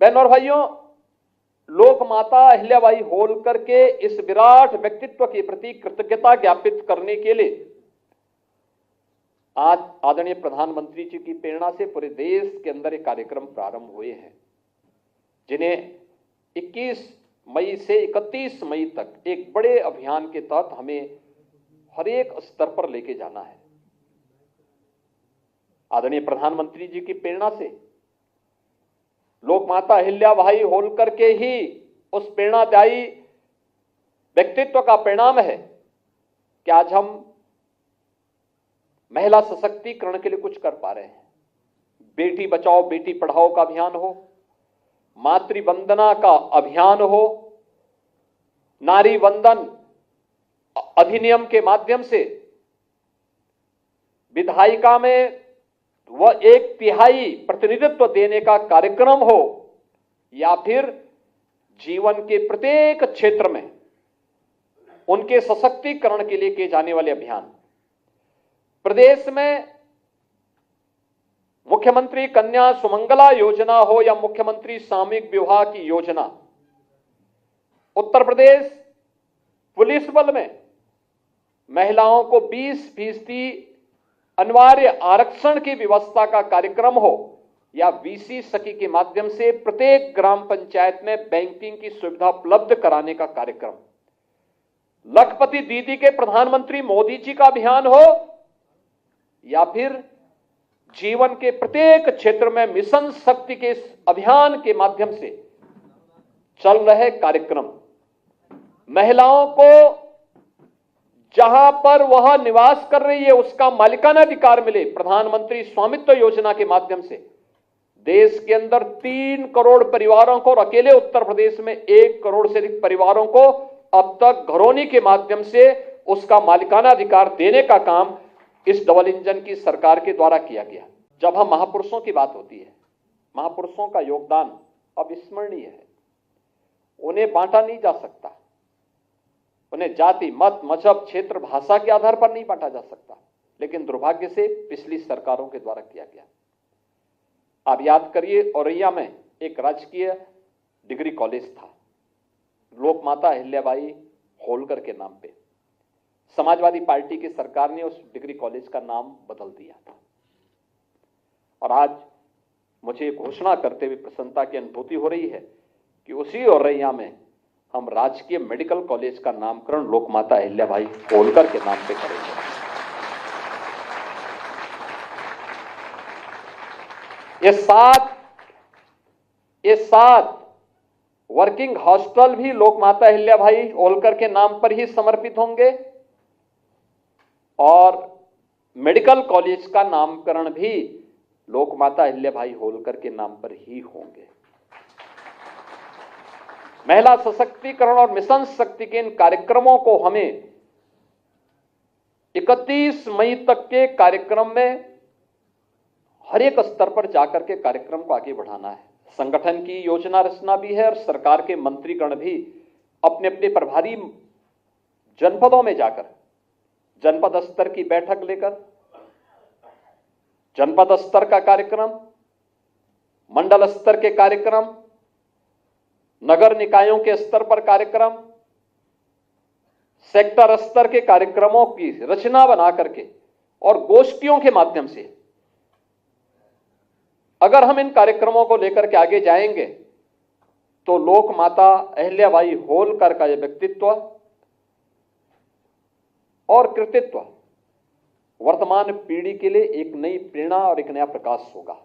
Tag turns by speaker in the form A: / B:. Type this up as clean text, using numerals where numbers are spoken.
A: बहनों और भाइयों, लोक माता अहिल्याबाई होलकर के इस विराट व्यक्तित्व के प्रति कृतज्ञता ज्ञापित करने के लिए आज आदरणीय प्रधानमंत्री जी की प्रेरणा से पूरे देश के अंदर एक कार्यक्रम प्रारंभ हुए हैं, जिन्हें 21 मई से 31 मई तक एक बड़े अभियान के तहत हमें हर एक स्तर पर लेके जाना है। आदरणीय प्रधानमंत्री जी की प्रेरणा से लोक माता अहिल्याबाई होलकर के ही उस प्रेरणादायी व्यक्तित्व का परिणाम है कि आज हम महिला सशक्तिकरण के लिए कुछ कर पा रहे हैं। बेटी बचाओ बेटी पढ़ाओ का अभियान हो, मातृ वंदना का अभियान हो, नारी वंदन अधिनियम के माध्यम से विधायिका में वह 1/3 प्रतिनिधित्व देने का कार्यक्रम हो, या फिर जीवन के प्रत्येक क्षेत्र में उनके सशक्तिकरण के लिए किए जाने वाले अभियान। प्रदेश में मुख्यमंत्री कन्या सुमंगला योजना हो या मुख्यमंत्री सामूहिक विवाह की योजना, उत्तर प्रदेश पुलिस बल में महिलाओं को 20% अनिवार्य आरक्षण की व्यवस्था का कार्यक्रम हो, या वीसी सखी के माध्यम से प्रत्येक ग्राम पंचायत में बैंकिंग की सुविधा उपलब्ध कराने का कार्यक्रम, लखपति दीदी के प्रधानमंत्री मोदी जी का अभियान हो, या फिर जीवन के प्रत्येक क्षेत्र में मिशन शक्ति के इस अभियान के माध्यम से चल रहे कार्यक्रम, महिलाओं को जहां पर वह निवास कर रही है उसका मालिकाना अधिकार मिले। प्रधानमंत्री स्वामित्व योजना के माध्यम से देश के अंदर 3 करोड़ परिवारों को और अकेले उत्तर प्रदेश में 1 करोड़ से अधिक परिवारों को अब तक घरौनी के माध्यम से उसका मालिकाना अधिकार देने का काम इस डबल इंजन की सरकार के द्वारा किया गया। जब हम महापुरुषों की बात होती है, महापुरुषों का योगदान अविस्मरणीय है। उन्हें बांटा नहीं जा सकता, उन्हें जाति मत मजहब क्षेत्र भाषा के आधार पर नहीं बांटा जा सकता, लेकिन दुर्भाग्य से पिछली सरकारों के द्वारा किया गया। आप याद करिए, औरैया में एक राजकीय डिग्री कॉलेज था, लोक माता अहिल्याबाई होलकर के नाम पे। समाजवादी पार्टी की सरकार ने उस डिग्री कॉलेज का नाम बदल दिया था, और आज मुझे घोषणा करते हुए प्रसन्नता की अनुभूति हो रही है कि उसी औरैया में हम राजकीय मेडिकल कॉलेज का नामकरण लोक माता अहिल्याबाई होलकर के नाम पे करेंगे। ये सात वर्किंग हॉस्टल भी लोक माता अहिल्याबाई होलकर के नाम पर ही समर्पित होंगे, और मेडिकल कॉलेज का नामकरण भी लोक माता अहिल्याबाई होलकर के नाम पर ही होंगे। महिला सशक्तिकरण और मिशन शक्ति के इन कार्यक्रमों को हमें 31 मई तक के कार्यक्रम में हर एक स्तर पर जाकर के कार्यक्रम को आगे बढ़ाना है। संगठन की योजना रचना भी है, और सरकार के मंत्रीगण भी अपने अपने प्रभारी जनपदों में जाकर जनपद स्तर की बैठक लेकर जनपद स्तर का कार्यक्रम, मंडल स्तर के कार्यक्रम, नगर निकायों के स्तर पर कार्यक्रम, सेक्टर स्तर के कार्यक्रमों की रचना बना करके और गोष्ठियों के माध्यम से अगर हम इन कार्यक्रमों को लेकर के आगे जाएंगे तो लोक माता अहिल्याबाई होलकर का यह व्यक्तित्व और कृतित्व वर्तमान पीढ़ी के लिए एक नई प्रेरणा और एक नया प्रकाश होगा।